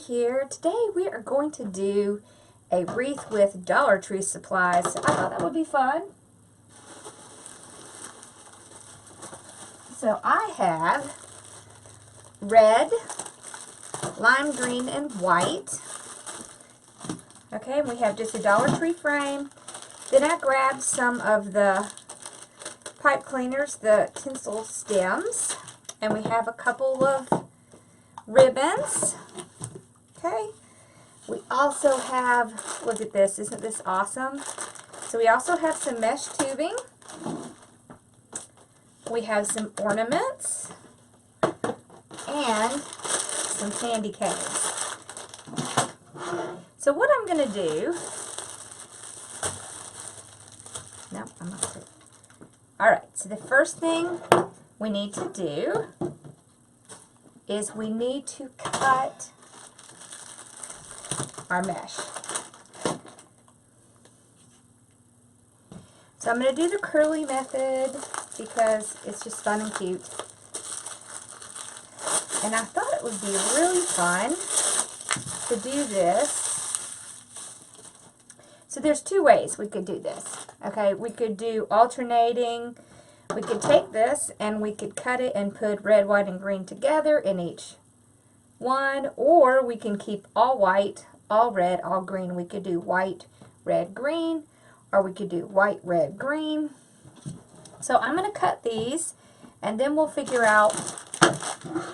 here. Today we are going to do a wreath with Dollar Tree supplies. I thought that would be fun. So I have red, lime green, and white. Okay, and we have just a Dollar Tree frame. Then I grabbed some of the pipe cleaners, the tinsel stems, and we have a couple of ribbons. Okay, we also have, look at this, isn't this awesome? So we also have some mesh tubing. We have some ornaments and some candy canes. So what I'm going to do, no, I'm not sure. Alright, so the first thing we need to do is we need to cut our mesh. So I'm going to do the curly method because it's just fun and cute. And I thought it would be really fun to do this. So there's two ways we could do this. Okay, we could do alternating. We could take this and we could cut it and put red, white, and green together in each one. Or we can keep all white, all red, all green. We could do white, red, green. Or we could do white, red, green. So I'm going to cut these and then we'll figure out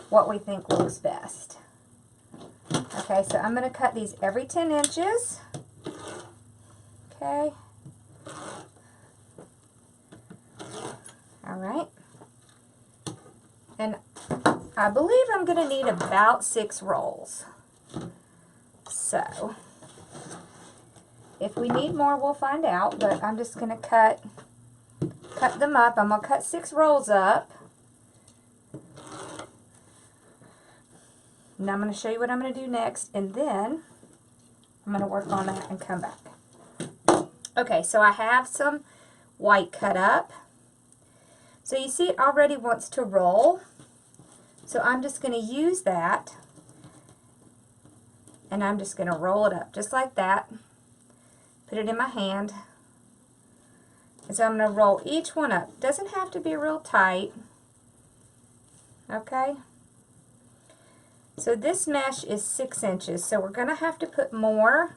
what we think looks best. Okay, so I'm going to cut these every 10 inches. Okay. Alright. And I believe I'm going to need about 6 rolls. So, if we need more, we'll find out, but I'm just going to cut them up. I'm going to cut 6 rolls up. And I'm going to show you what I'm going to do next, and then I'm going to work on that and come back. Okay, so I have some white cut up. So you see it already wants to roll. So I'm just going to use that, and I'm just going to roll it up just like that. Put it in my hand. And so I'm going to roll each one up. Doesn't have to be real tight. Okay. So this mesh is 6 inches, so we're going to have to put more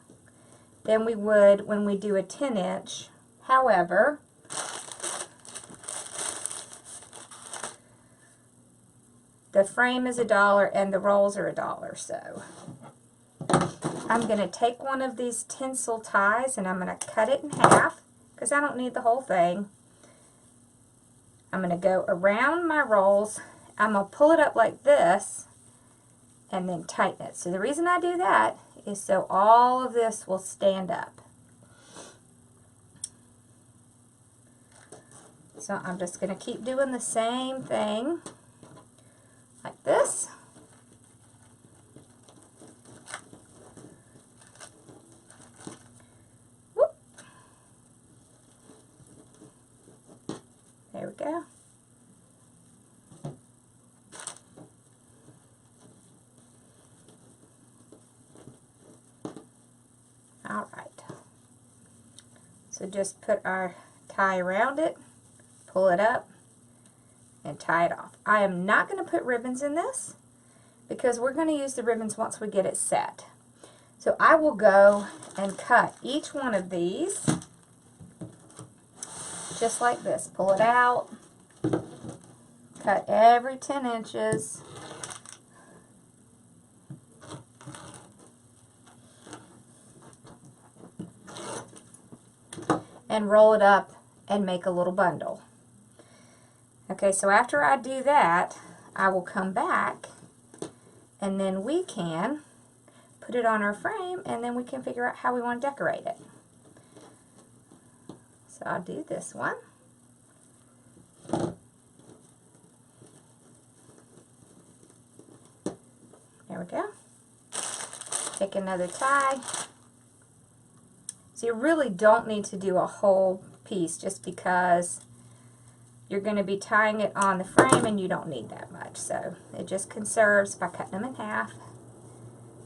than we would when we do a 10-inch. However, the frame is $1 and the rolls are $1, so I'm going to take one of these tinsel ties and I'm going to cut it in half because I don't need the whole thing. I'm going to go around my rolls. I'm going to pull it up like this and then tighten it. So the reason I do that is so all of this will stand up. So I'm just going to keep doing the same thing like this. Whoop. There we go. Alright, so just put our tie around it, pull it up, and tie it off. I am not going to put ribbons in this because we're going to use the ribbons once we get it set. So I will go and cut each one of these just like this. Pull it out, cut every 10 inches. And roll it up and make a little bundle. Okay, so after I do that, I will come back and then we can put it on our frame and then we can figure out how we want to decorate it. So I'll do this one. There we go. Take another tie. So you really don't need to do a whole piece just because you're going to be tying it on the frame and you don't need that much. So it just conserves by cutting them in half.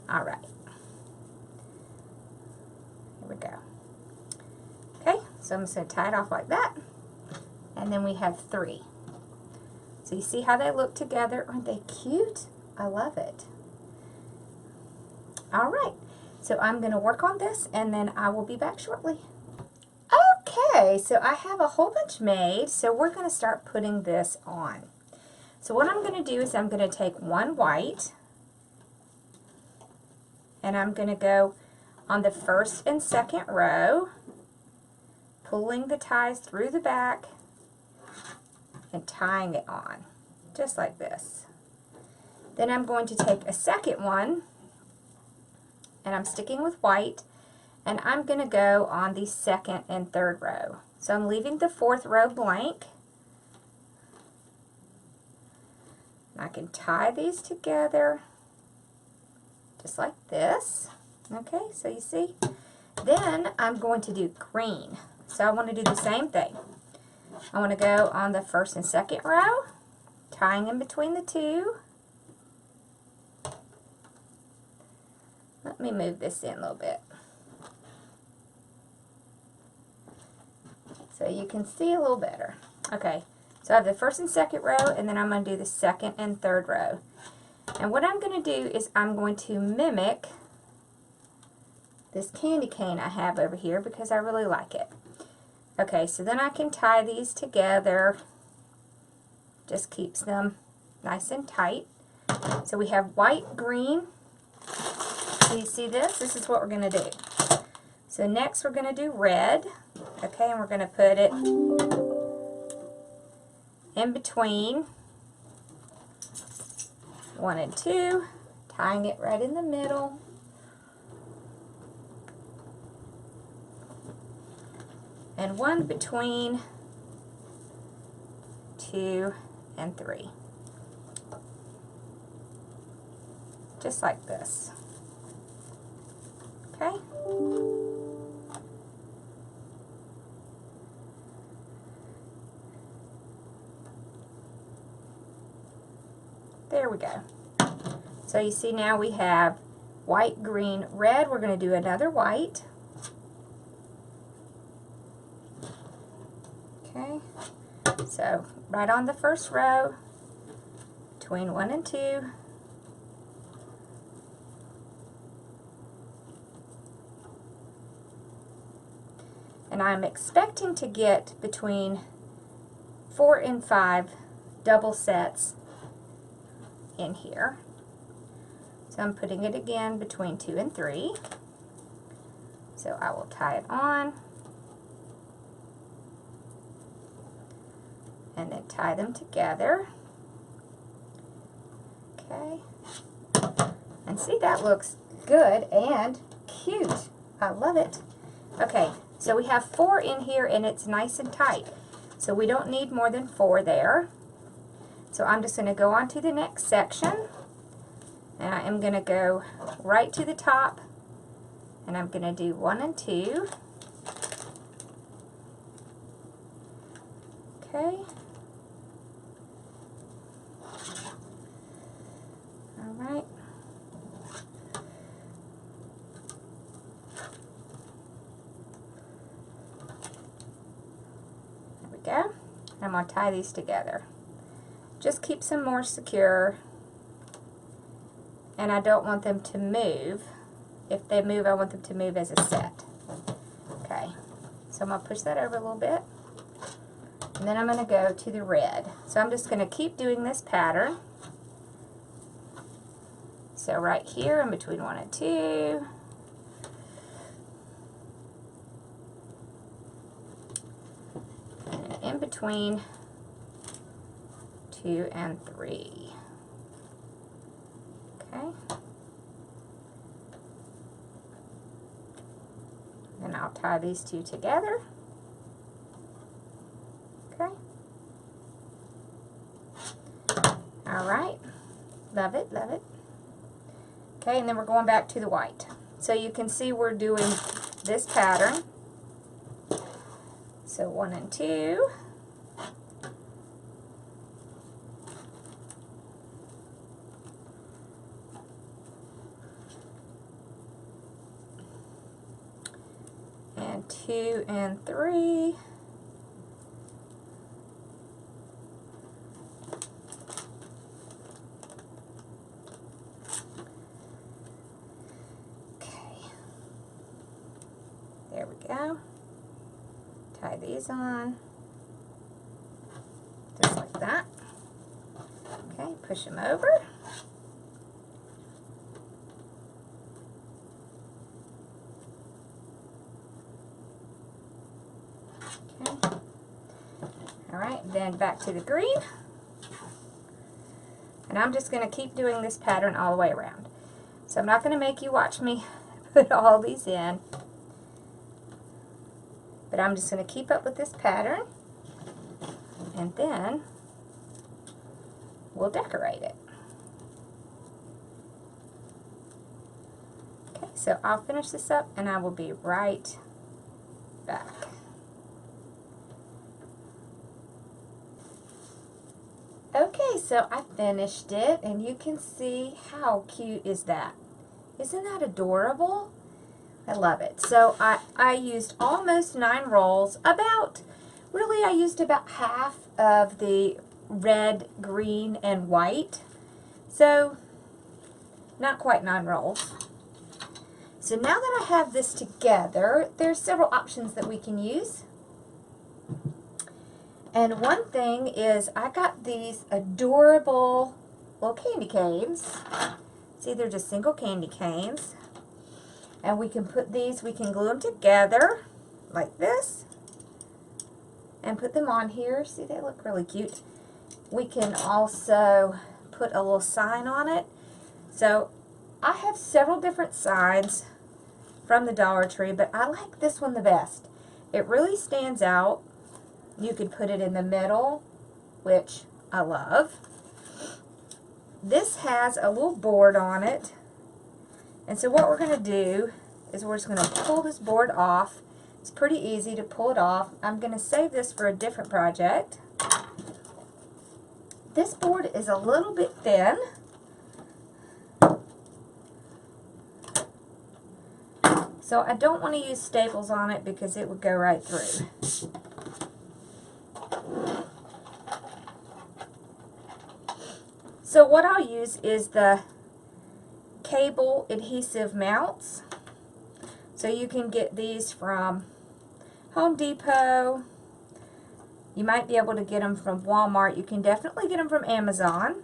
All right. Here we go. Okay, so I'm just going to tie it off like that. And then we have 3. So you see how they look together? Aren't they cute? I love it. All right, so I'm going to work on this and then I will be back shortly. Okay, so I have a whole bunch made, so we're going to start putting this on. So what I'm going to do is I'm going to take one white and I'm going to go on the first and second row, pulling the ties through the back and tying it on, just like this. Then I'm going to take a second one, and I'm sticking with white, and I'm going to go on the second and third row. So I'm leaving the fourth row blank. I can tie these together just like this. Okay, so you see? Then I'm going to do green. So I want to do the same thing. I want to go on the first and second row, tying in between the two. Let me move this in a little bit so you can see a little better. Okay, so I have the first and second row, and then I'm going to do the second and third row. And what I'm going to do is I'm going to mimic this candy cane I have over here because I really like it. Okay, so then I can tie these together. Just keeps them nice and tight. So we have white, green. So you see this? This is what we're going to do. So next we're going to do red. Okay, and we're going to put it in between 1 and 2, tying it right in the middle. And 1 between 2 and 3. Just like this. Okay? There we go. So you see now we have white, green, red. We're going to do another white. Okay, so right on the first row, between 1 and 2, and I'm expecting to get between 4 and 5 double sets in here. So I'm putting it again between 2 and 3. So I will tie it on and then tie them together. Okay. And see, that looks good and cute. I love it. Okay, so we have 4 in here and it's nice and tight. So we don't need more than 4 there. So I'm just going to go on to the next section. And I am going to go right to the top. And I'm going to do 1 and 2. Okay. Alright. There we go. I'm going to tie these together. Just keeps them more secure. And I don't want them to move. If they move, I want them to move as a set. Okay. So I'm going to push that over a little bit. And then I'm going to go to the red. So I'm just going to keep doing this pattern. So right here in between 1 and 2. And in between 2 and 3. Okay. And I'll tie these two together. Okay. Alright. Love it, love it. Okay, and then we're going back to the white. So you can see we're doing this pattern. So 1 and 2. 2 and 3. There we go. Tie these on, just like that. Okay, push them over. Okay. All right, then back to the green. And I'm just going to keep doing this pattern all the way around. So I'm not going to make you watch me put all these in. But I'm just going to keep up with this pattern, and then we'll decorate it. Okay, so I'll finish this up and I will be right back. Okay, so I finished it, and you can see how cute is that. Isn't that adorable? I love it. So I used almost 9 rolls. Really I used about half of the red, green, and white. So not quite 9 rolls. So now that I have this together, there's several options that we can use. And one thing is I got these adorable little candy canes. See, they're just single candy canes. And we can put these, we can glue them together like this and put them on here. See, they look really cute. We can also put a little sign on it. So I have several different signs from the Dollar Tree, but I like this one the best. It really stands out. You could put it in the middle, which I love. This has a little board on it. And so what we're going to do is we're just going to pull this board off. It's pretty easy to pull it off. I'm going to save this for a different project. This board is a little bit thin. So I don't want to use staples on it because it would go right through. So what I'll use is the cable adhesive mounts. So you can get these from Home Depot. You might be able to get them from Walmart. You can definitely get them from Amazon.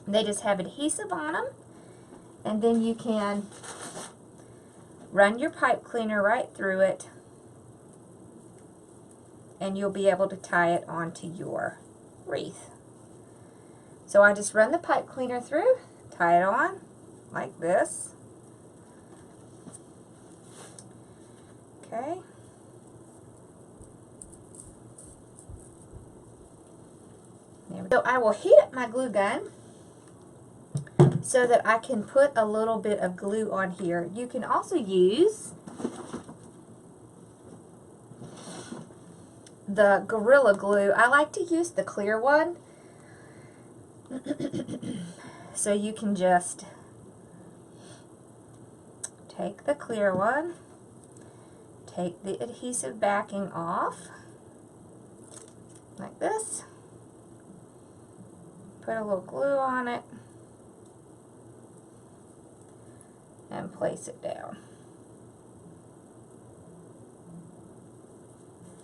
They just have adhesive on them. And then you can run your pipe cleaner right through it, and you'll be able to tie it onto your wreath. So I just run the pipe cleaner through, tie it on like this. Okay. There we go. So I will heat up my glue gun so that I can put a little bit of glue on here. You can also use the Gorilla Glue. I like to use the clear one. So you can just take the clear one, take the adhesive backing off, like this, put a little glue on it, and place it down.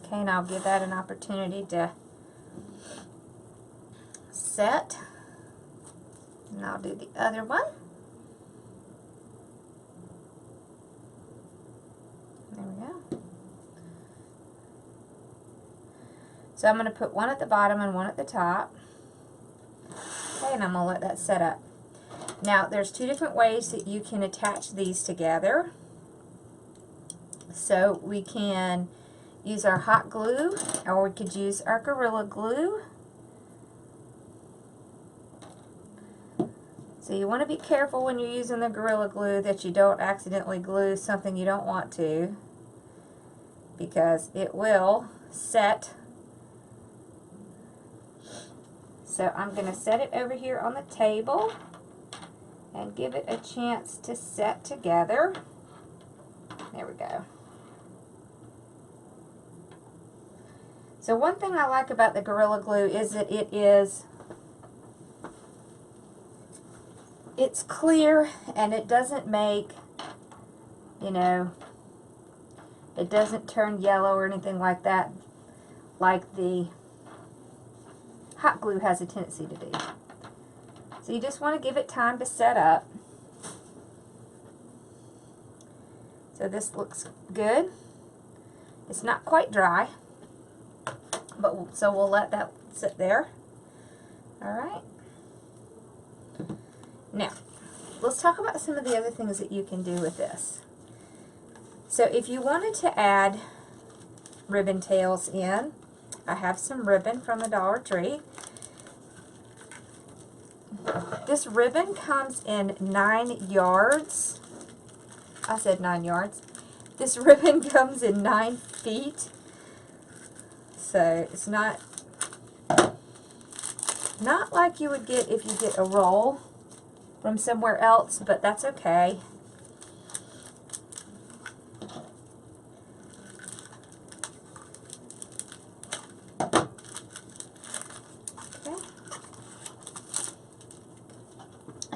Okay, and I'll give that an opportunity to set. And I'll do the other one. There we go. So I'm going to put one at the bottom and one at the top. Okay, and I'm going to let that set up. Now, there's 2 different ways that you can attach these together. So we can use our hot glue, or we could use our Gorilla Glue. So you want to be careful when you're using the Gorilla Glue that you don't accidentally glue something you don't want to, because it will set. So I'm going to set it over here on the table and give it a chance to set together. There we go. So one thing I like about the Gorilla Glue is that it's clear and it doesn't make, you know, it doesn't turn yellow or anything like that, like the hot glue has a tendency to do. So you just want to give it time to set up. So this looks good. It's not quite dry, but so we'll let that sit there. All right. Now, let's talk about some of the other things that you can do with this. So if you wanted to add ribbon tails in, I have some ribbon from the Dollar Tree. This ribbon comes in 9 yards. I said 9 yards. This ribbon comes in 9 feet. So it's not like you would get if you get a roll from somewhere else, but that's okay.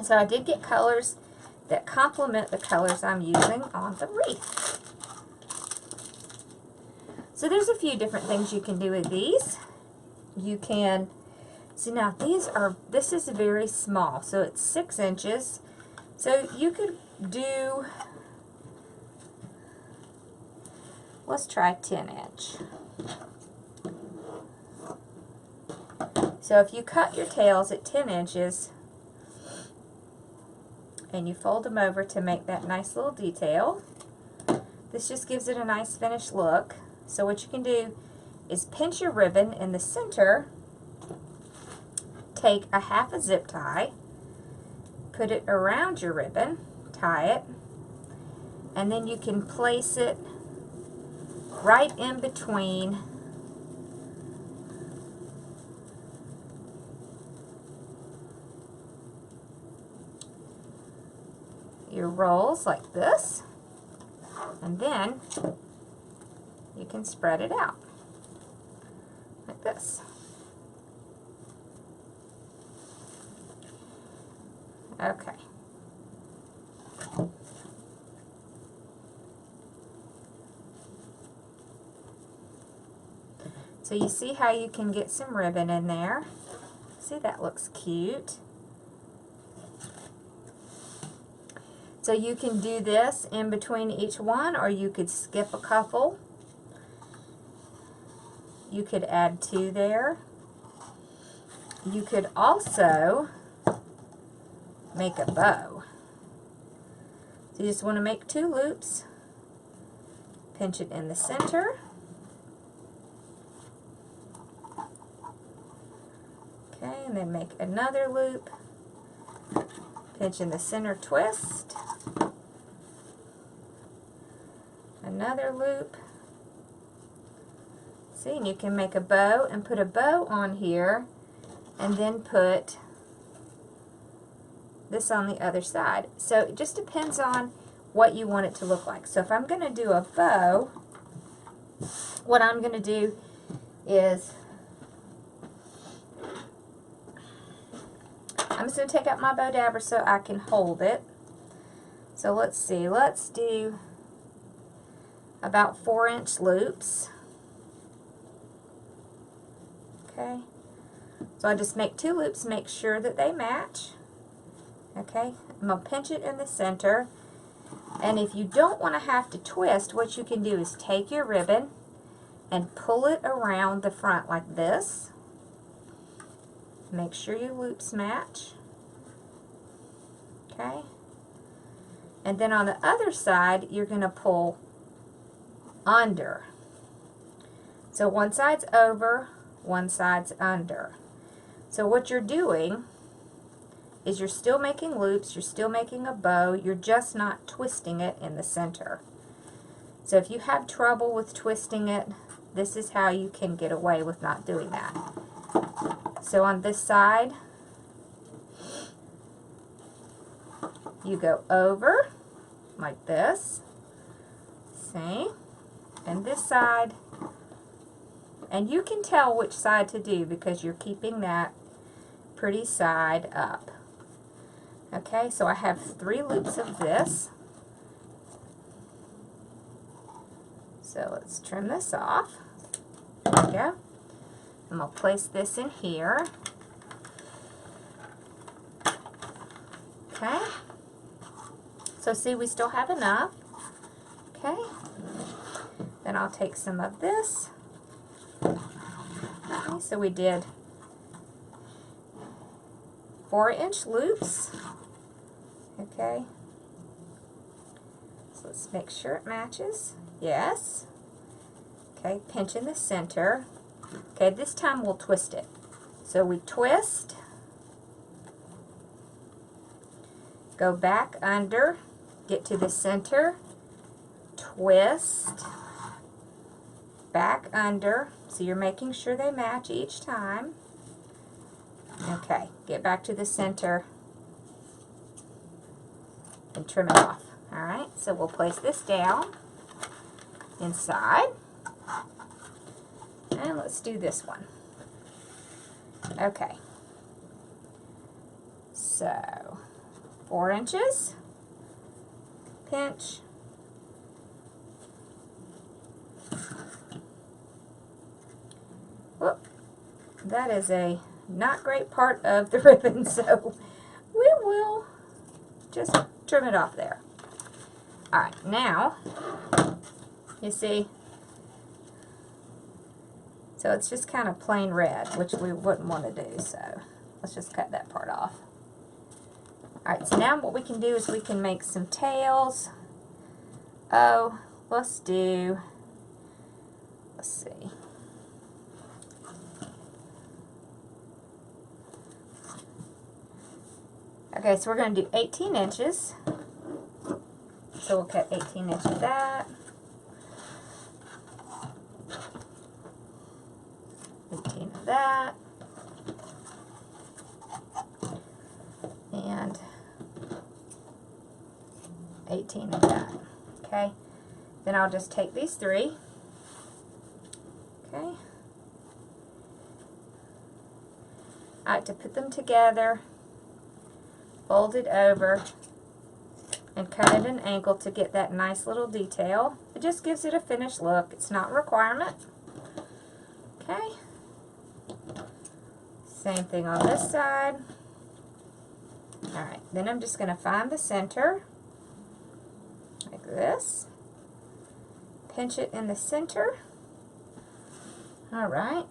So I did get colors that complement the colors I'm using on the wreath. So there's a few different things you can do with these. You can, so now this is very small, so it's 6 inches. So you could do, let's try 10 inch. So if you cut your tails at 10 inches, and you fold them over to make that nice little detail. This just gives it a nice finished look. So what you can do is pinch your ribbon in the center, take a half a zip tie, put it around your ribbon, tie it, and then you can place it right in between your rolls like this, and then you can spread it out like this. Okay. So you see how you can get some ribbon in there. See, that looks cute. So you can do this in between each one, or you could skip a couple. You could add 2 there. You could also make a bow. So you just want to make 2 loops, pinch it in the center, okay, and then make another loop, pinch in the center, twist, another loop. See, and you can make a bow and put a bow on here, and then put this on the other side. So it just depends on what you want it to look like. So if I'm going to do a bow, what I'm going to do is I'm just going to take out my bow dabber so I can hold it. So let's see, let's do about 4-inch loops. Okay, so I just make 2 loops, make sure that they match. Okay, I'm going to pinch it in the center, and if you don't want to have to twist, what you can do is take your ribbon and pull it around the front like this. Make sure your loops match. Okay, and then on the other side, you're going to pull under. So one side's over, one side's under. So what you're doing is you're still making loops, you're still making a bow, you're just not twisting it in the center. So if you have trouble with twisting it, this is how you can get away with not doing that. So on this side, you go over like this, see? And this side, And you can tell which side to do because you're keeping that pretty side up. Okay, so I have 3 loops of this. So let's trim this off. There we go. I'm going to place this in here. Okay. So see, we still have enough. Okay. Then I'll take some of this. Okay, so we did 4-inch loops. Okay. So let's make sure it matches. Yes. Okay, pinch in the center. Okay, this time we'll twist it. So we twist, go back under, get to the center, twist, back under. So you're making sure they match each time. Okay, get back to the center and trim it off. Alright, so we'll place this down inside. And let's do this one. Okay. So, 4 inches, pinch, whoop, that is a not great part of the ribbon, so we will just trim it off there. Alright, now, you see, so it's just kind of plain red, which we wouldn't want to do, so let's just cut that part off. Alright, so now what we can do is we can make some tails. Oh, let's see. Okay, so we're going to do 18 inches. So we'll cut 18 inches of that. 18 of that. And 18 of that. Okay. Then I'll just take these 3. Okay. I like to put them together, fold it over, and cut at an angle to get that nice little detail. It just gives it a finished look. It's not a requirement. Okay. Same thing on this side. Alright, then I'm just going to find the center, like this. Pinch it in the center. Alright.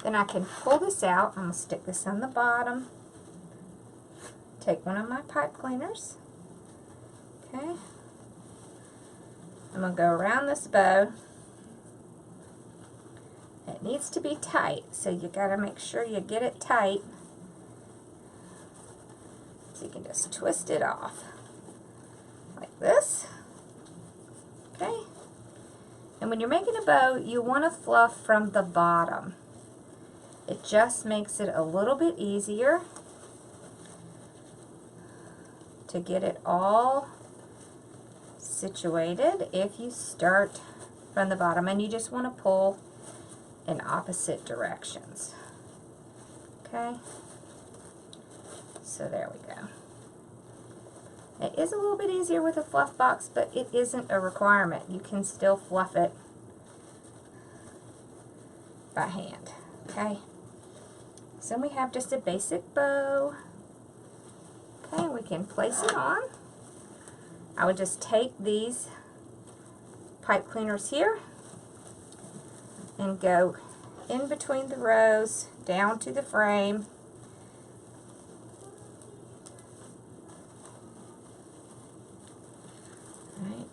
Then I can pull this out. I'm going to stick this on the bottom. Take one of my pipe cleaners. Okay. I'm going to go around this bow. It needs to be tight, so you got to make sure you get it tight. So you can just twist it off like this. Okay. And when you're making a bow, you want to fluff from the bottom. It just makes it a little bit easier to get it all situated if you start from the bottom, and you just want to pull in opposite directions. Okay, so there we go. It is a little bit easier with a fluff box, but it isn't a requirement. You can still fluff it by hand. Okay, so we have just a basic bow. Okay, we can place it on. I would just take these pipe cleaners here and go in between the rows down to the frame. Right.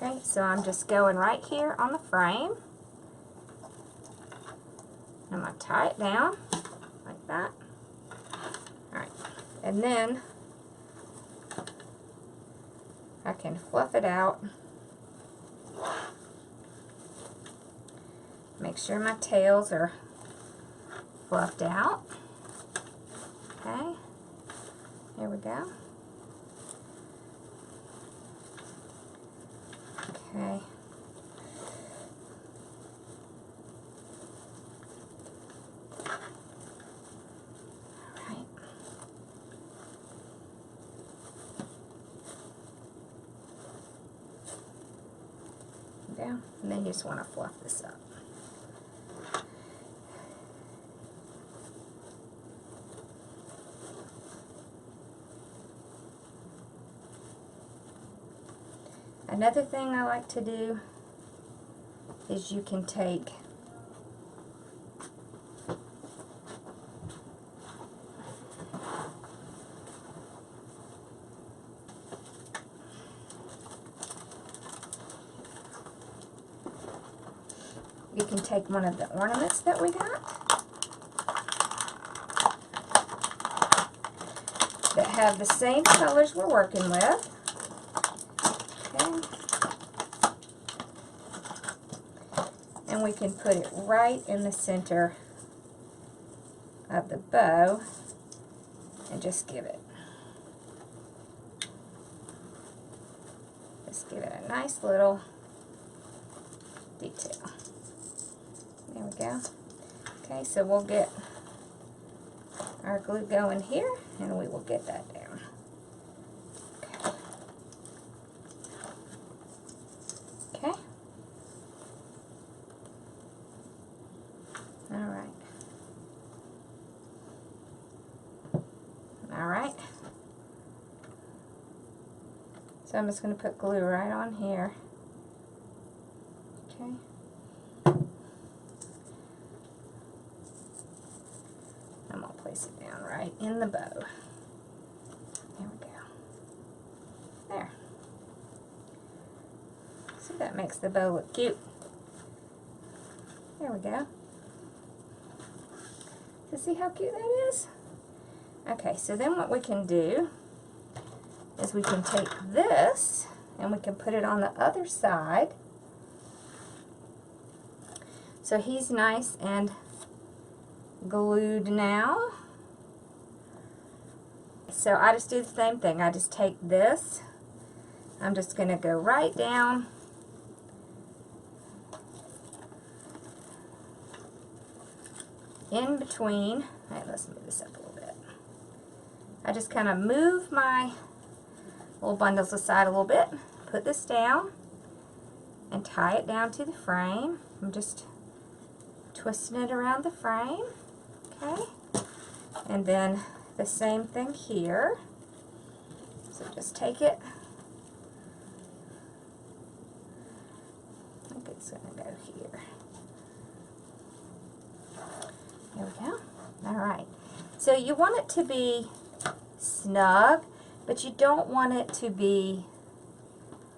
Okay, so I'm just going right here on the frame. I'm going to tie it down like that. Alright, and then I can fluff it out. Make sure my tails are fluffed out. Okay, here we go. Okay. Alright. Down. And then you just want to fluff this up. Another thing I like to do is you can take one of the ornaments that we got that have the same colors we're working with. Okay. And we can put it right in the center of the bow and just give it a nice little detail. There we go. Okay, so we'll get our glue going here, and we will get that down. Okay. Okay. All right. All right. So I'm just going to put glue right on here. Okay. I'm going to place it down right in the bow. There we go. There. See, that makes the bow look cute. There we go. So see how cute that is? Okay, so then what we can do is we can take this and we can put it on the other side. So he's nice and glued now. So I just do the same thing. I just take this. I'm just going to go right down in between. All right, let's move this up a little bit. I just kind of move my little bundles aside a little bit, put this down, and tie it down to the frame. I'm just twisting it around the frame, okay? And then the same thing here. So just take it. I think it's going to go here. There we go. All right. So you want it to be snug, but you don't want it to be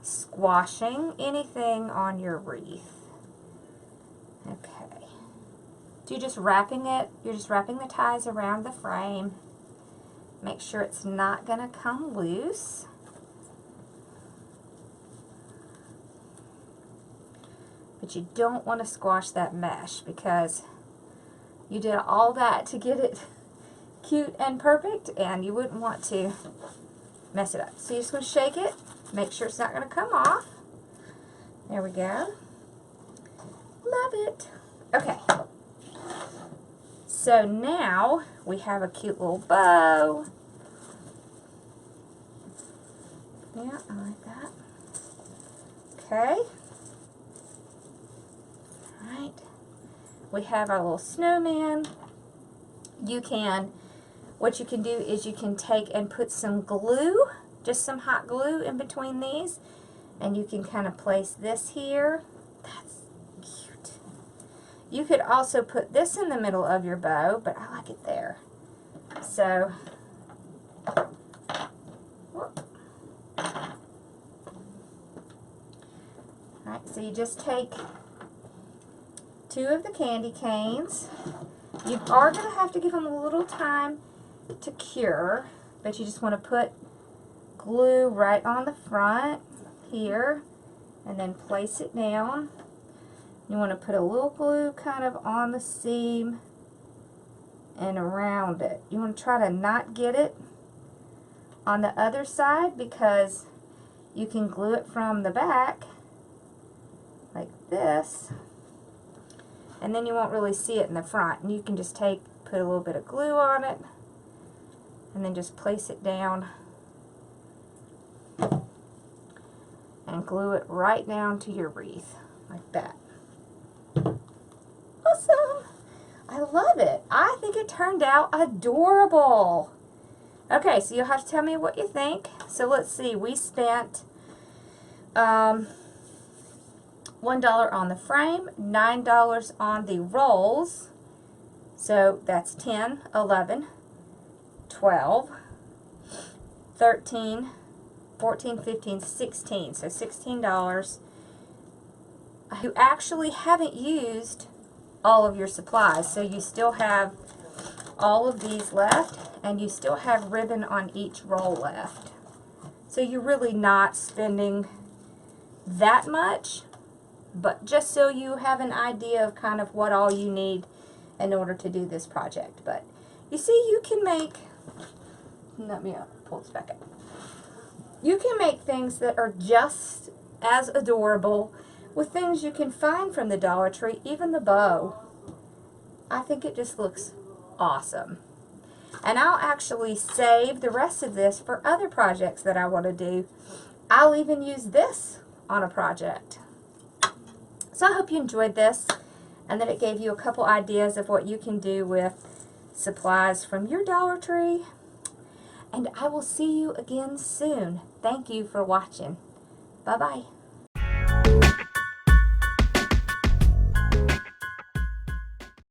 squashing anything on your wreath. Okay. So you're just wrapping it, you're just wrapping the ties around the frame. Make sure it's not going to come loose. But you don't want to squash that mesh because you did all that to get it cute and perfect, and you wouldn't want to mess it up. So you're just going to shake it, make sure it's not going to come off. There we go. Love it. Okay. So now we have a cute little bow. Yeah, I like that. Okay. Alright. We have our little snowman. What you can do is you can take and put some glue, just some hot glue in between these, and you can kind of place this here. That's cute. You could also put this in the middle of your bow, but I like it there. So, whoop. Alright, so you just take 2 of the candy canes. You are going to have to give them a little time to cure, but you just want to put glue right on the front here and then place it down. You want to put a little glue kind of on the seam and around it. You want to try to not get it on the other side because you can glue it from the back this, and then you won't really see it in the front. And you can just put a little bit of glue on it, and then just place it down and glue it right down to your wreath, like that. Awesome! I love it. I think it turned out adorable. Okay, so you'll have to tell me what you think. So let's see, we spent $1 on the frame, $9 on the rolls. So that's 10, 11, 12, 13, 14, 15, 16. So $16. You actually haven't used all of your supplies. So you still have all of these left, and you still have ribbon on each roll left. So you're really not spending that much, but just so you have an idea of kind of what all you need in order to do this project. But you see, you can make, let me pull this back up. You can make things that are just as adorable with things you can find from the Dollar Tree, even the bow. I think it just looks awesome. And I'll actually save the rest of this for other projects that I want to do. I'll even use this on a project. So I hope you enjoyed this and that it gave you a couple ideas of what you can do with supplies from your Dollar Tree. And I will see you again soon. Thank you for watching. Bye-bye.